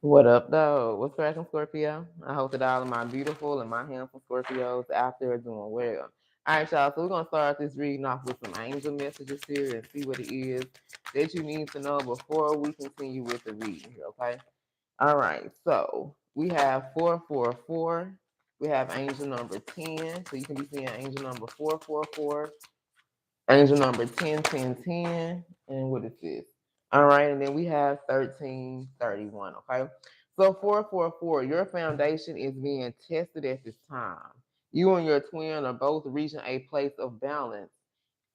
What up, though? What's cracking, Scorpio? I hope that all of my beautiful and my handsome Scorpios out there are doing well. All right, y'all. So we're gonna start this reading off with some angel messages here and see what it is that you need to know before we continue with the reading here. Okay. All right. So we have 444. We have angel number 10. So you can be seeing angel number 444. Angel number 10, 10, 10. And what is this? All right, and then we have 1331. Okay. So 444, your foundation is being tested at this time. You and your twin are both reaching a place of balance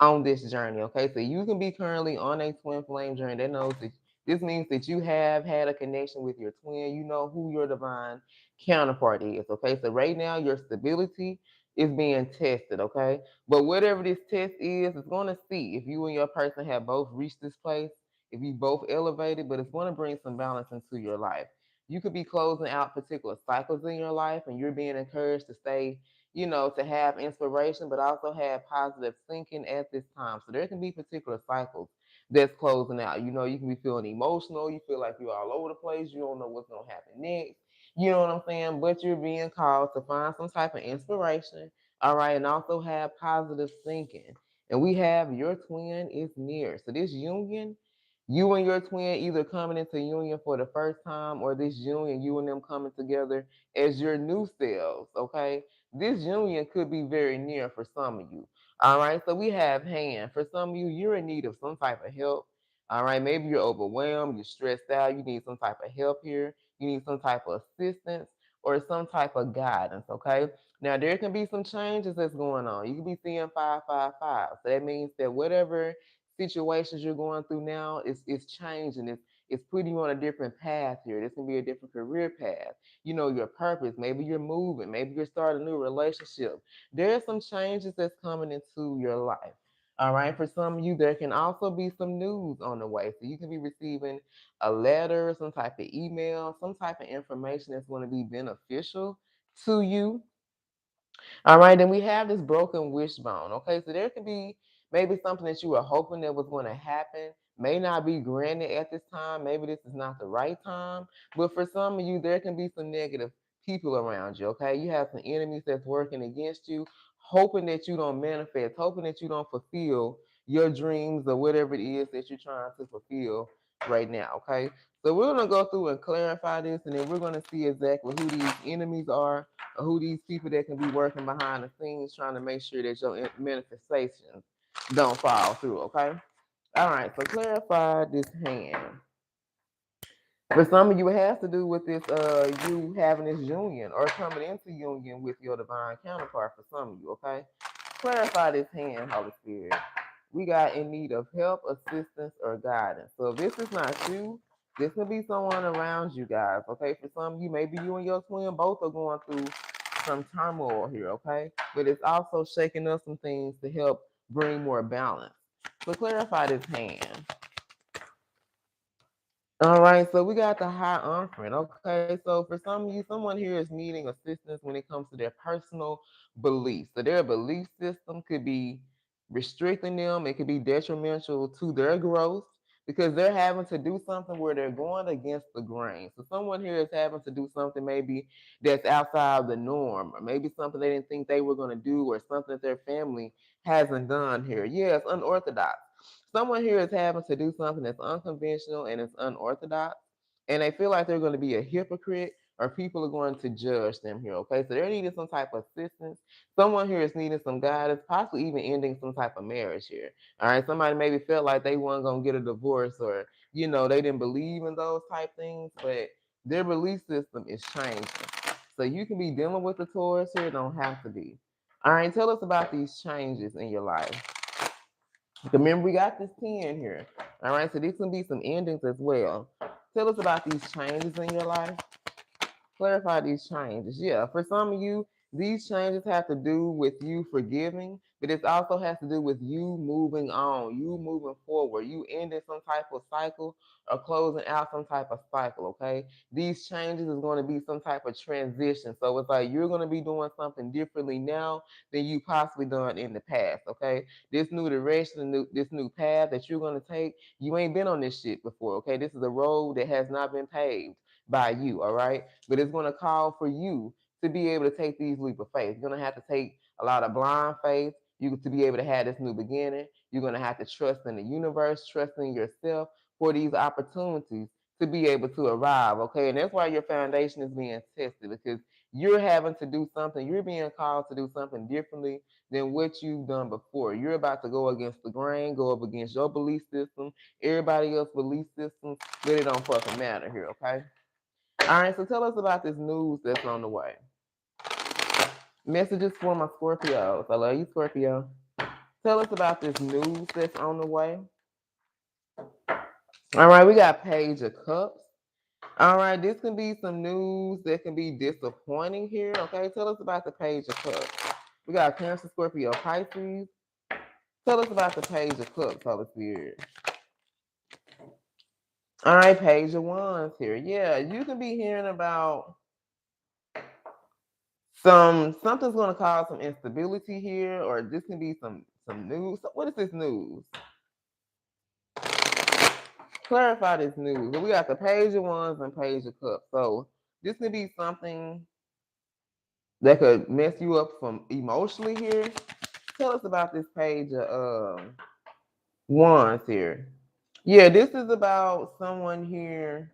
on this journey. Okay, so you can be currently on a twin flame journey. That knows that this means that you have had a connection with your twin. You know who your divine counterpart is. Okay, so right now your stability is being tested. Okay, but whatever this test is, it's going to see if you and your person have both reached this place, if you both elevated, but it's going to bring some balance into your life. You could be closing out particular cycles in your life, and you're being encouraged to stay, to have inspiration, but also have positive thinking at this time. So there can be particular cycles that's closing out. You can be feeling emotional. You feel like you're all over the place. You don't know what's going to happen next. You know what I'm saying? But you're being called to find some type of inspiration. All right. And also have positive thinking. And we have your twin is near. So this union, you and your twin either coming into union for the first time, or this union, you and them coming together as your new selves. Okay, this union could be very near for some of you. All right, so we have hand. For some of you, you're in need of some type of help. All right, maybe you're overwhelmed, you're stressed out, you need some type of help here, you need some type of assistance or some type of guidance. Okay, now there can be some changes that's going on. You can be seeing 555. So that means that whatever situations you're going through now is changing. It's putting you on a different path here. This can be a different career path, your purpose. Maybe you're moving, maybe you're starting a new relationship. There are some changes that's coming into your life. All right, for some of you, there can also be some news on the way. So you can be receiving a letter, some type of email, some type of information that's going to be beneficial to you. All right, then we have this broken wishbone. Okay, so there can be maybe something that you were hoping that was going to happen, may not be granted at this time. Maybe this is not the right time. But for some of you, there can be some negative people around you. Okay, you have some enemies that's working against you, hoping that you don't manifest, hoping that you don't fulfill your dreams or whatever it is that you're trying to fulfill right now. Okay, so we're gonna go through and clarify this, and then we're gonna see exactly who these enemies are, or who these people that can be working behind the scenes trying to make sure that your manifestations don't fall through, okay? All right, so clarify this hand. For some of you, it has to do with this, you having this union or coming into union with your divine counterpart for some of you, okay? Clarify this hand, Holy Spirit. We got in need of help, assistance, or guidance. So if this is not you, this will be someone around you guys, okay? For some of you, maybe you and your twin both are going through some turmoil here, okay? But it's also shaking up some things to help bring more balance. So clarify this hand. All right, so we got the high offering. Okay, so for some of you, someone here is needing assistance when it comes to their personal beliefs. So their belief system could be restricting them, it could be detrimental to their growth because they're having to do something where they're going against the grain. So someone here is having to do something maybe that's outside the norm, or maybe something they didn't think they were going to do, or something that their family hasn't done here. Yeah, it's unorthodox. Someone here is having to do something that's unconventional and it's unorthodox, and they feel like they're going to be a hypocrite, or people are going to judge them here. Okay, so they're needing some type of assistance. Someone here is needing some guidance, possibly even ending some type of marriage here. All right, somebody maybe felt like they weren't going to get a divorce, or they didn't believe in those type things, but their belief system is changing. So you can be dealing with the Taurus here, don't have to be. All right, tell us about these changes in your life. Remember, we got this 10 here. All right, so these can be some endings as well. Tell us about these changes in your life. Clarify these changes. Yeah, for some of you, these changes have to do with you forgiving, but it also has to do with you moving on, you moving forward, you ending some type of cycle or closing out some type of cycle, okay? These changes is going to be some type of transition. So it's like you're going to be doing something differently now than you possibly done in the past, okay? This new direction, this new path that you're going to take, you ain't been on this shit before, okay? This is a road that has not been paved by you, all right? But it's going to call for you to be able to take these leap of faith. You're going to have to take a lot of blind faith you to be able to have this new beginning. You're going to have to trust in the universe, trust in yourself for these opportunities to be able to arrive, okay? And that's why your foundation is being tested, because you're having to do something. You're being called to do something differently than what you've done before. You're about to go against the grain, go up against your belief system, everybody else's belief system, but it don't fucking matter here, okay? All right, so tell us about this news that's on the way. Messages for my Scorpios. I love you, Scorpio. Tell us about this news that's on the way. All right, we got Page of Cups. All right, this can be some news that can be disappointing here, okay? Tell us about the Page of Cups. We got Cancer, Scorpio, Pisces. Tell us about the Page of Cups, Holy Spirit. All right, Page of Wands here. Yeah, you can be hearing about something's going to cause some instability here, or this can be some news. So what is this news? Clarify this news. We got the Page of Wands and Page of Cups. So this could be something that could mess you up from emotionally here. Tell us about this Page of Wands here. Yeah, this is about someone here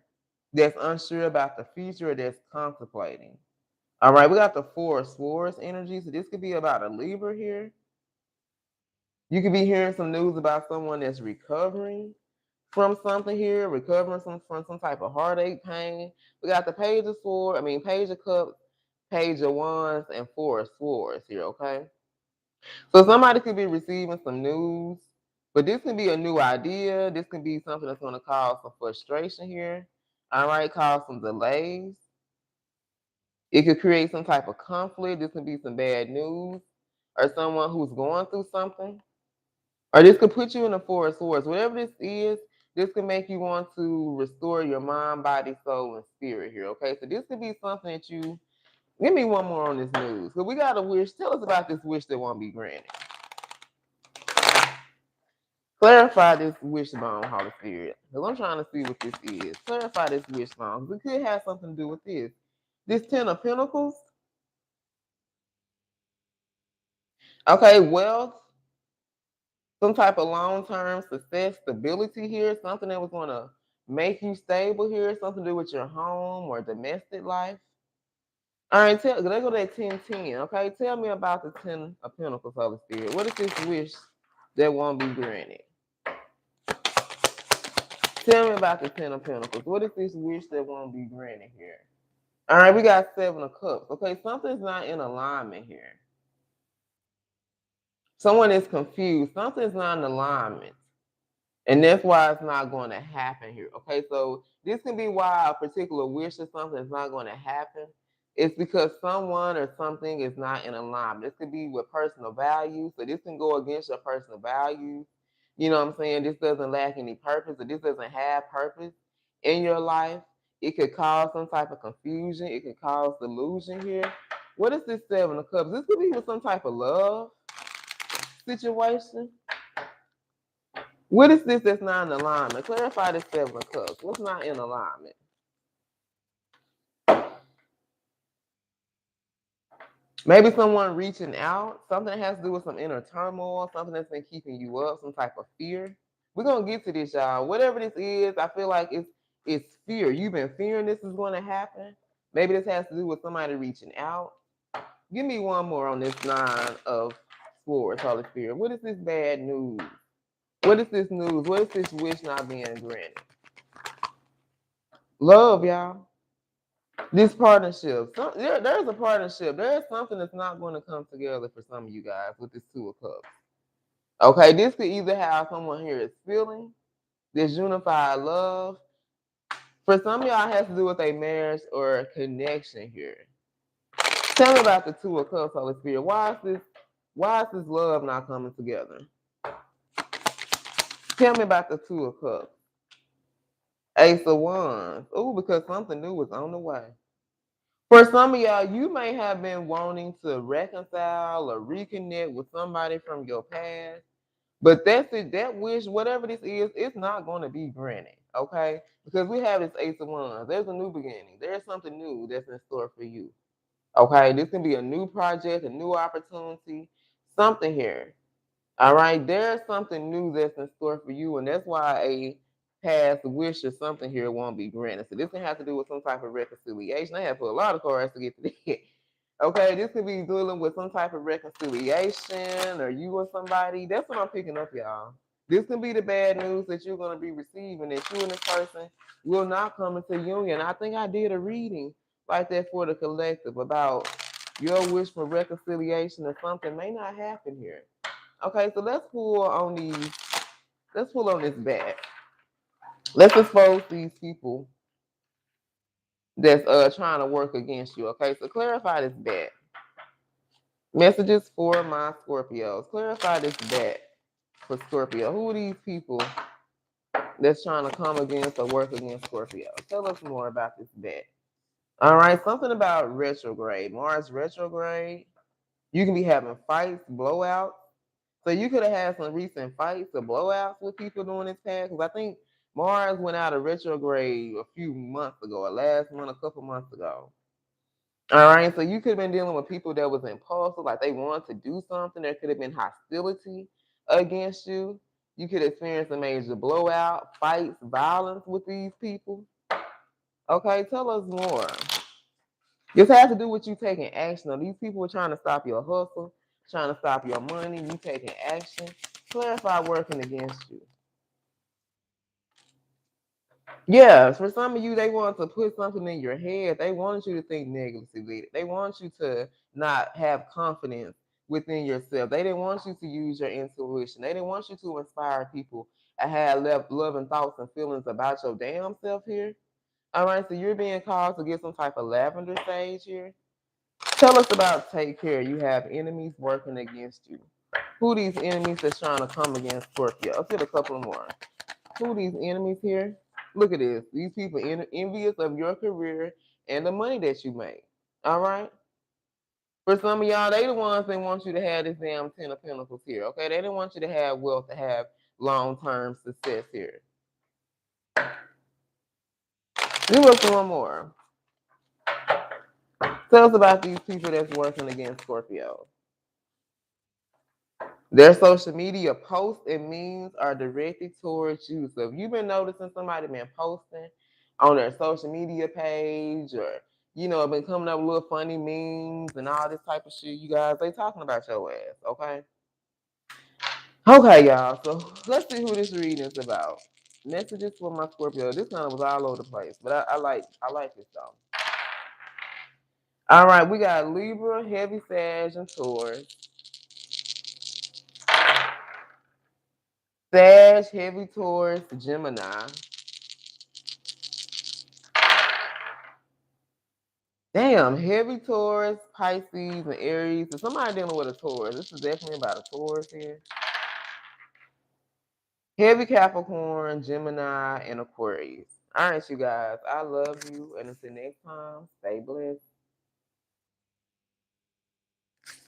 that's unsure about the future or that's contemplating. All right, we got the Four of Swords energy. So this could be about a Libra here. You could be hearing some news about someone that's recovering from something here, recovering from some type of heartache, pain. We got the Page of Swords, Page of Cups, Page of Wands, and Four of Swords here, okay? So somebody could be receiving some news, but this can be a new idea. This can be something that's going to cause some frustration here. All right, cause some delays. It could create some type of conflict. This could be some bad news, or someone who's going through something. Or this could put you in the Four of Swords. Whatever this is, this can make you want to restore your mind, body, soul, and spirit here, okay? So this could be something that you... Give me one more on this news. So we got a wish. Tell us about this wish that won't be granted. Clarify this wishbone, Holy Spirit. Because I'm trying to see what this is. Clarify this wishbone. Because it could have something to do with this. This Ten of Pentacles. Okay, wealth. Some type of long-term success, stability here. Something that was going to make you stable here. Something to do with your home or domestic life. All right, let's go to that 10-10. Okay, tell me about the 10 of Pentacles, Holy Spirit. What is this wish that won't be granted? Tell me about the 10 of Pentacles. What is this wish that won't be granted here? All right, we got 7 of Cups. Okay, something's not in alignment here. Someone is confused. Something's not in alignment. And that's why it's not going to happen here. Okay, so this can be why a particular wish or something is not going to happen. It's because someone or something is not in alignment. This could be with personal values. So this can go against your personal values. You know what I'm saying? This doesn't lack any purpose, or this doesn't have purpose in your life. It could cause some type of confusion. It could cause delusion here. What is this 7 of Cups? This could be with some type of love situation. What is this that's not in alignment? Clarify this 7 of Cups. What's not in alignment? Maybe someone reaching out. Something that has to do with some inner turmoil. Something that's been keeping you up. Some type of fear. We're going to get to this, y'all. Whatever this is, I feel like it's fear. You've been fearing this is going to happen. Maybe this has to do with somebody reaching out. Give me one more on this 9 of Swords, Holy Spirit. What is this bad news? What is this news? What is this wish not being granted? Love, y'all. This partnership. There's a partnership. There's something that's not going to come together for some of you guys with this 2 of Cups. Okay, this could either have someone here is feeling this unified love. For some of y'all, it has to do with a marriage or a connection here. Tell me about the 2 of Cups, Holy Spirit. Why is this love not coming together? Tell me about the 2 of Cups. Ace of Wands. Oh, because something new is on the way. For some of y'all, you may have been wanting to reconcile or reconnect with somebody from your past, But that's it. That wish, whatever this is, it's not going to be granted. Okay, because we have this Ace of Wands. There's a new beginning. There's something new that's in store for you. Okay, this can be a new project, a new opportunity, something here. All right, there's something new that's in store for you, and that's why a past wish or something here won't be granted. So this can have to do with some type of reconciliation. I have put a lot of cards to get to this. Okay, this could be dealing with some type of reconciliation or you or somebody. That's what I'm picking up, y'all. This can be the bad news that you're going to be receiving, that you and this person will not come into union. I think I did a reading like that for the collective about your wish for reconciliation or something may not happen here. Okay, so let's pull on these. Let's pull on this back. Let's expose these people that's trying to work against you. Okay, so clarify this back. Messages for my Scorpios. Clarify this back for Scorpio. Who are these people that's trying to come against or work against Scorpio? Tell us more about this back. All right, something about retrograde. Mars retrograde. You can be having fights, blowouts. So you could have had some recent fights or blowouts with people during this past. Because I think Mars went out of retrograde a few months ago, or last month, a couple months ago. All right, so you could have been dealing with people that was impulsive, like they wanted to do something. There could have been hostility against you. You could experience a major blowout, fights, violence with these people. Okay, tell us more. This has to do with you taking action. These people are trying to stop your hustle, trying to stop your money, you taking action. Clarify working against you. Yeah, for some of you, they want to put something in your head. They want you to think negatively. They want you to not have confidence within yourself. They didn't want you to use your intuition. They didn't want you to inspire people and have loving thoughts and feelings about your damn self here. All right, so you're being called to get some type of lavender sage here. Tell us about take care. You have enemies working against you. Who these enemies that's trying to come against Scorpio? Let's get a couple more. Who these enemies here? Look at this. These people envious of your career and the money that you make. All right. For some of y'all, they the ones that want you to have this damn Ten of Pentacles here. Okay, they don't want you to have wealth, to have long-term success here. Give us one more. Tell us about these people that's working against Scorpio. Their social media posts and memes are directed towards you. So if you've been noticing somebody been posting on their social media page or, been coming up with little funny memes and all this type of shit, you guys, they talking about your ass, okay? Okay, y'all. So let's see who this reading is about. Messages for my Scorpio. This kind of was all over the place, but I like this though. All right, we got Libra, Heavy Sag, and Taurus. Sag, Heavy Taurus, Gemini. Damn, Heavy Taurus, Pisces, and Aries. So somebody dealing with a Taurus. This is definitely about a Taurus here. Heavy Capricorn, Gemini, and Aquarius. All right, you guys. I love you. And until next time, stay blessed.